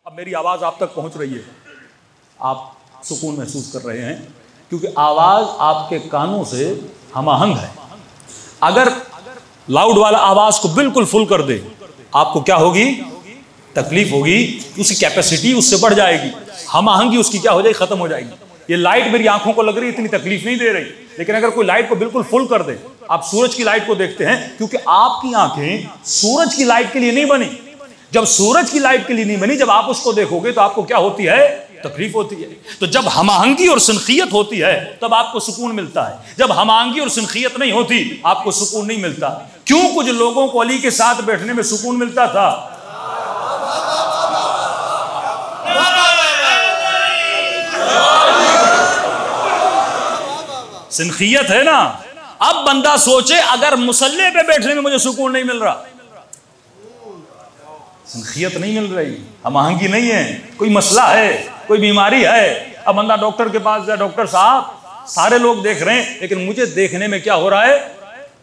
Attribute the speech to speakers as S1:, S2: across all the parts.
S1: अब मेरी आवाज़ आप तक पहुंच रही है, आप सुकून महसूस कर रहे हैं, क्योंकि आवाज़ आपके कानों से हमाहंग है। अगर लाउड वाला आवाज़ को बिल्कुल फुल कर दे, आपको क्या होगी? तकलीफ होगी, उसकी कैपेसिटी उससे बढ़ जाएगी, हमाहंगी उसकी क्या हो जाएगी? खत्म हो जाएगी। ये लाइट मेरी आंखों को लग रही, इतनी तकलीफ नहीं दे रही, लेकिन अगर कोई लाइट को बिल्कुल फुल कर दे, आप सूरज की लाइट को देखते हैं, क्योंकि आपकी आंखें सूरज की लाइट के लिए नहीं बनी। जब सूरज की लाइट के लिए नहीं बनी, जब आप उसको देखोगे तो आपको क्या होती है? तकलीफ होती है। तो जब हमाहंगी और सिनखियत होती है तब आपको सुकून मिलता है। जब हमाहंगी और सिनखियत नहीं होती आपको सुकून नहीं मिलता। क्यों कुछ लोगों को अली के साथ बैठने में सुकून मिलता था? सिनखियत है ना। अब बंदा सोचे, अगर मुसल्ले पे बैठने में मुझे सुकून नहीं मिल रहा, सिनखियत नहीं मिल रही, हमाहंगी नहीं है, कोई मसला है, कोई बीमारी है। अब बंदा डॉक्टर के पास जाए, डॉक्टर साहब सारे लोग देख रहे हैं लेकिन मुझे देखने में क्या हो रहा है?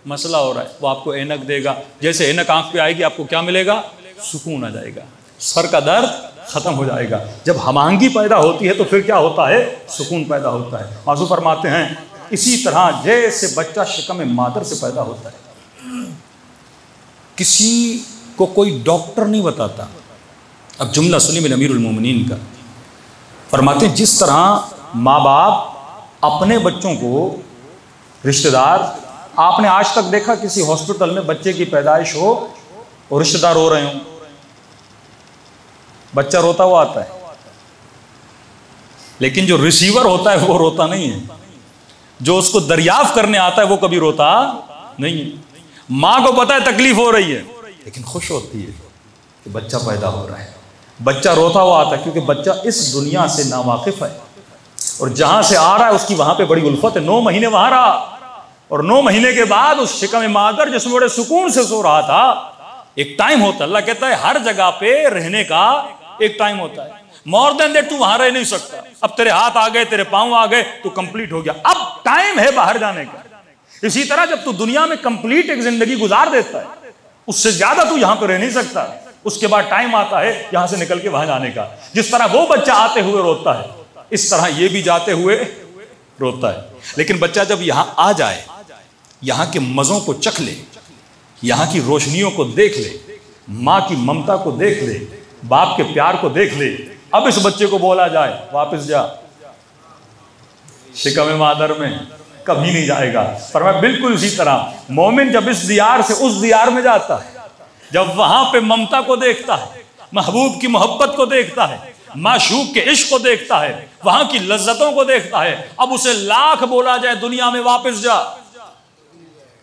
S1: मसला हो रहा है। वो आपको ऐनक देगा, जैसे ऐनक आंख पे आएगी आपको क्या मिलेगा? सुकून आ जाएगा, सर का दर्द खत्म हो जाएगा। जब हमाहंगी पैदा होती है तो फिर क्या होता है? सुकून पैदा होता है। माज़ू फरमाते हैं, इसी तरह जैसे बच्चा शिकम मादर से पैदा होता है, किसी को कोई डॉक्टर नहीं बताता। अब जुमला सुनिए मेरे अमीरुल मोमिनीन का। फरमाते हैं, जिस तरह माँ बाप अपने बच्चों को, रिश्तेदार, आपने आज तक देखा किसी हॉस्पिटल में बच्चे की पैदाइश हो और रिश्तेदार रो रहे हों? बच्चा रोता हुआ आता है, लेकिन जो रिसीवर होता है वो रोता नहीं है। जो उसको दरियाफ्त करने आता है वो कभी रोता नहीं है। माँ को पता है तकलीफ हो रही है, लेकिन खुश होती है कि बच्चा पैदा हो रहा है। बच्चा रोता हुआ आता है क्योंकि बच्चा इस दुनिया से नावाकिफ है और जहां से आ रहा है उसकी वहां पे बड़ी उल्फत है। 9 महीने वहां रहा और 9 महीने के बाद उस शिकम मादर जिसमें बड़े सुकून से सो रहा था, एक टाइम होता है। अल्लाह कहता है हर जगह पे रहने का एक टाइम होता है। मोर देन दैट तू वहां रह नहीं सकता। अब तेरे हाथ आ गए, तेरे पांव आ गए, तू कंप्लीट हो गया, अब टाइम है बाहर जाने का। इसी तरह जब तू दुनिया में कंप्लीट एक जिंदगी गुजार देता है, उससे ज्यादा तू यहां पर रह नहीं सकता। उसके बाद टाइम आता है यहां से निकल के वहां जाने का। जिस तरह वो बच्चा आते हुए रोता है, इस तरह ये भी जाते हुए रोता है। लेकिन बच्चा जब यहां आ जाए, यहां के मजों को चख ले, यहां की रोशनियों को देख ले, मां की ममता को देख ले, बाप के प्यार को देख ले, अब इस बच्चे को बोला जाए वापस जा शिकम मादर में, कभी नहीं जाएगा। पर मैं बिल्कुल इसी तरह मोमिन जब इस दियार से उस दियार में जाता है, जब वहां पे ममता को देखता है, महबूब की मोहब्बत को देखता है, माशूक के इश्क को देखता है, वहां की लज्जतों को देखता है, अब उसे लाख बोला जाए दुनिया में वापस जा,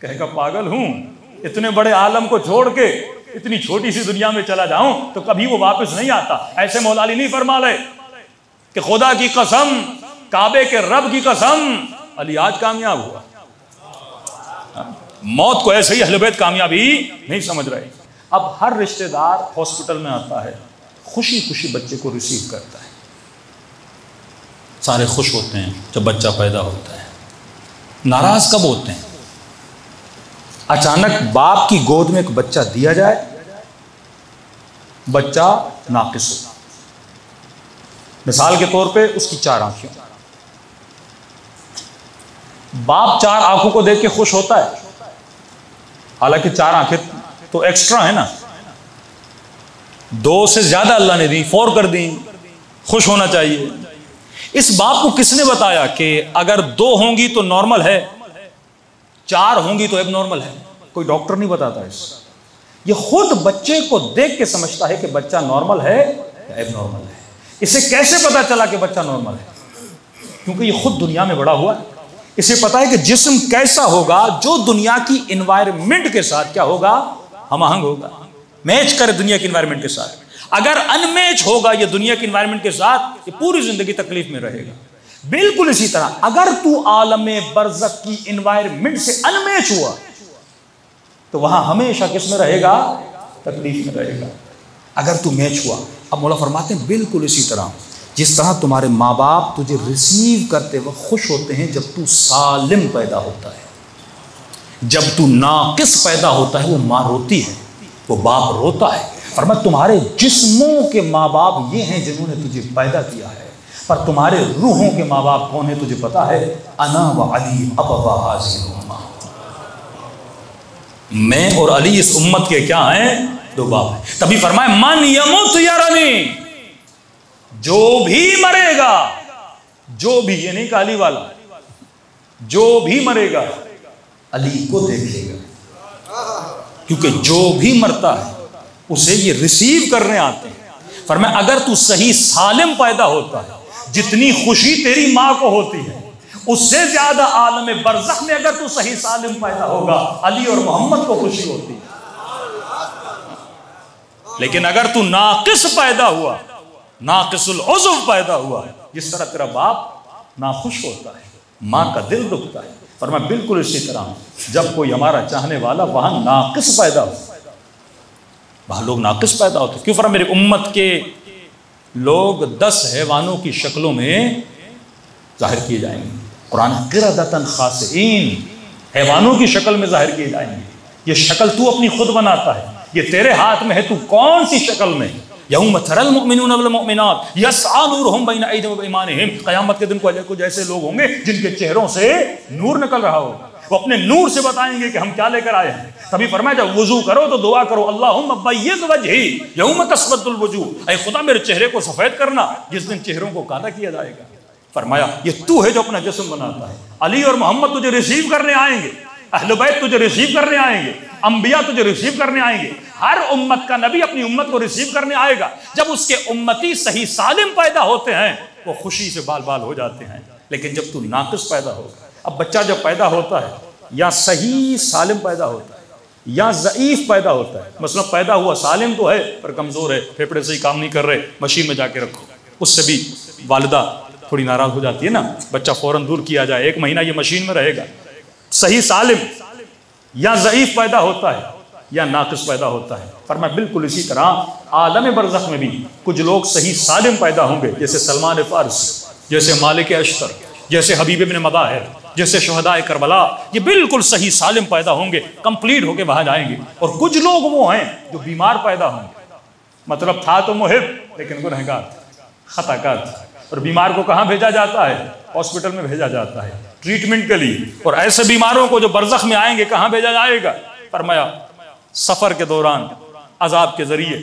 S1: कहेगा पागल हूं, इतने बड़े आलम को छोड़ के इतनी छोटी सी दुनिया में चला जाऊं तो कभी वो वापस नहीं आता। ऐसे मौला अली नहीं फरमा ले कि खुदा की कसम, काबे के रब की कसम, अली आज कामयाब हुआ। मौत को ऐसे ही अहले बैत कामयाबी नहीं समझ रहे। अब हर रिश्तेदार हॉस्पिटल में आता है, खुशी खुशी बच्चे को रिसीव करता है, सारे खुश होते हैं जब बच्चा पैदा होता है। नाराज कब होते हैं? अचानक बाप की गोद में एक बच्चा दिया जाए, बच्चा नाकिस हो, मिसाल के तौर पे उसकी 4 आंखें, बाप 4 आंखों को देख के खुश होता है, हालांकि 4 आंखें तो एक्स्ट्रा है ना, 2 से ज्यादा अल्लाह ने दी, 4 कर दी, खुश होना चाहिए। इस बाप को किसने बताया कि अगर 2 होंगी तो नॉर्मल है, 4 होंगी तो एबनॉर्मल है? कोई डॉक्टर नहीं बताता इस। ये खुद बच्चे को देख के समझता है कि बच्चा नॉर्मल है या एबनॉर्मल है। इसे कैसे पता चला कि बच्चा नॉर्मल है? क्योंकि ये खुद दुनिया में बड़ा हुआ है। इसे पता है कि जिस्म कैसा होगा जो दुनिया की इन्वायरमेंट के साथ क्या होगा? हमाहंग होगा, मैच करे दुनिया की इन्वायरमेंट के साथ। अगर अनमैच होगा ये दुनिया की इन्वायरमेंट के साथ, ये पूरी जिंदगी तकलीफ में रहेगा। बिल्कुल इसी तरह अगर तू आलम बरज़ख की इन्वायरमेंट से अनमैच हुआ तो वहां हमेशा किस में रहेगा? तकलीफ में रहेगा। अगर तू मैच हुआ, अब मौला फरमाते हैं बिल्कुल इसी तरह जिस तरह तुम्हारे माँ बाप तुझे रिसीव करते वक्त खुश होते हैं जब तू सालिम पैदा होता है, जब तू नाकिस पैदा होता है वो माँ रोती है, वो बाप रोता है, फरमाया तुम्हारे जिस्मों के माँ बाप ये हैं जिन्होंने तुझे पैदा किया है, पर तुम्हारे रूहों के माँ बाप कौन है तुझे पता है? अना व अली अबवा हाज़िहिल उम्मा, मैं और अली इस उम्मत के क्या हैं? दो बाप हैं। तभी फरमाया मन यमुत यरनी, जो भी मरेगा, जो भी, ये नहीं काली वाला, जो भी मरेगा अली को देखेगा, क्योंकि जो भी मरता है उसे ये रिसीव करने आते हैं। फरमाया अगर तू सही सालिम पैदा होता है, जितनी खुशी तेरी माँ को होती है उससे ज्यादा आलम बरज़ख में अगर तू सही सालिम पैदा होगा, अली और मोहम्मद को खुशी होती है। लेकिन अगर तू नाकिस पैदा हुआ, नाकिसुल उज़्व पैदा हुआ, जिस तरह तेरा बाप नाखुश होता है, माँ का दिल दुखता है, फरमाया बिल्कुल इसी तरह जब कोई हमारा चाहने वाला वहां नाकिस पैदा हो, वहां लोग नाकिस पैदा होते। क्यों? फरमाया मेरी उम्मत के लोग 10 हैवानों की शक्लों में जाहिर किए जाएंगे। कुरान क़िरदतन ख़ासिईन, हैवानों की शक्ल में जाहिर किए जाएंगे। ये शक्ल तू अपनी खुद बनाता है, ये तेरे हाथ में है, तू कौन सी शक्ल में। यौम तरल मुमिनून वल मुमिनात यस्आ नूरुहुम बैन अयदीहिम व इमानिहिम, क़यामत के दिन कुछ ऐसे लोग होंगे जिनके चेहरों से नूर निकल रहा होगा, वो अपने नूर से बताएंगे कि हम क्या लेकर आए हैं। तभी फरमाया जब वुजू करो तो दुआ करो, अल्लाहुम्मा बय्यिद वजही यौम तस्वद्दुल वजूह, ऐ खुदा मेरे चेहरे को सफेद करना जिस दिन चेहरों को काला किया जाएगा। फरमाया ये तू है जो अपना जिस्म बनाता है। अली और मोहम्मद तुझे रिसीव करने आएंगे, अहले बैत तुझे रिसीव करने आएंगे, अंबिया तुझे रिसीव करने आएंगे, हर उम्मत का नबी अपनी उम्मत को रिसीव करने आएगा। जब उसके उम्मती सही सालिम पैदा होते हैं वो खुशी से बाल बाल हो जाते हैं। लेकिन जब तू नाकिस पैदा होगा, अब बच्चा जब पैदा होता है या सही सालिम पैदा होता है या ज़ईफ पैदा होता है, मतलब पैदा हुआ सालिम तो है पर कमज़ोर है, फेफड़े से ही काम नहीं कर रहे, मशीन में जाके रखो, उससे भी वालिदा थोड़ी नाराज़ हो जाती है ना, बच्चा फ़ौरन दूर किया जाए, 1 महीना ये मशीन में रहेगा। सही सालिम या ज़ईफ पैदा होता है या नाकिस पैदा होता है। फरमाया बिल्कुल इसी तरह आलम बरज़ख में भी कुछ लोग सही सालिम पैदा होंगे, जैसे सलमान फ़ारसी, जैसे मालिक अश्तर, जैसे हबीब इब्न मदाहिर, जैसे शुहदाए करबला, ये बिल्कुल सही सालिम पैदा होंगे, कंप्लीट होके वहां जाएंगे। और कुछ लोग वो हैं जो बीमार पैदा होंगे, मतलब था तो मुहिब लेकिन गुनहगार, खताकार। और बीमार को कहाँ भेजा जाता है? हॉस्पिटल में भेजा जाता है ट्रीटमेंट के लिए। और ऐसे बीमारों को जो बरज़ख में आएंगे कहाँ भेजा जाएगा? फरमाया सफ़र के दौरान अजाब के ज़रिए,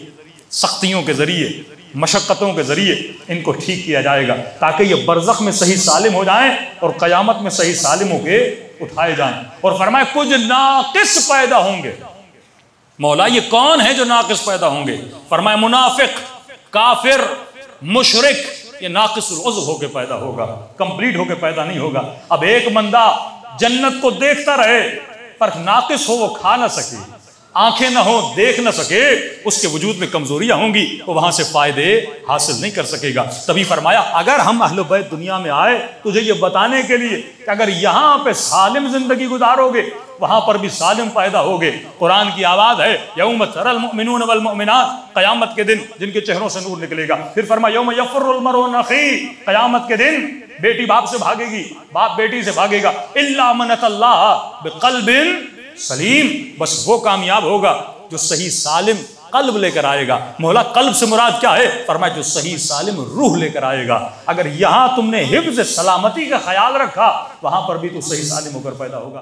S1: सख्तियों के ज़रिए, मशक्क़तों के ज़रिए इनको ठीक किया जाएगा, ताकि ये बरज़ख में सही सालिम हो जाएं और क़यामत में सही सालिम होके उठाए जाएं। और फरमाया कुछ नाकिस पैदा होंगे। मौला ये कौन है जो नाकिस पैदा होंगे? फरमाया मुनाफिक, काफिर, मुशरिक, ये नाकिसुल उज़्व होके पैदा होगा, कंप्लीट होके पैदा नहीं होगा। अब एक बंदा जन्नत को देखता रहे पर नाकिस हो, वो खा ना सके, आंखें ना हो, देख ना सके, उसके वजूद में कमजोरियां होंगी, वो वहां से फायदे हासिल नहीं कर सकेगा। तभी फरमाया अगर हम अहले बैत दुनिया में आए तुझे ये बताने के लिए कि अगर यहाँ पे सालिम जिंदगी गुजारोगे वहां पर भी सालिम पैदा होगे। कुरान की आवाज है यौम तरल मुमिनून वल मुमिनात, कयामत के दिन जिनके चेहरों से नूर निकलेगा। फिर फरमाया यौम यफ़िरुल मरउ मिन अख़ीही, कयामत के दिन बेटी बाप से भागेगी, बाप बेटी से भागेगा। इल्ला मन अतल्लाह बिक़ल्बिन सलीम, बस वो कामयाब होगा जो सही सालिम कल्ब लेकर आएगा। मौला कल्ब से मुराद क्या है? फरमाया जो सही सालिम रूह लेकर आएगा। अगर यहाँ तुमने हिफ्ज़ सलामती का ख्याल रखा वहां पर भी तो सही सालिम होकर पैदा होगा।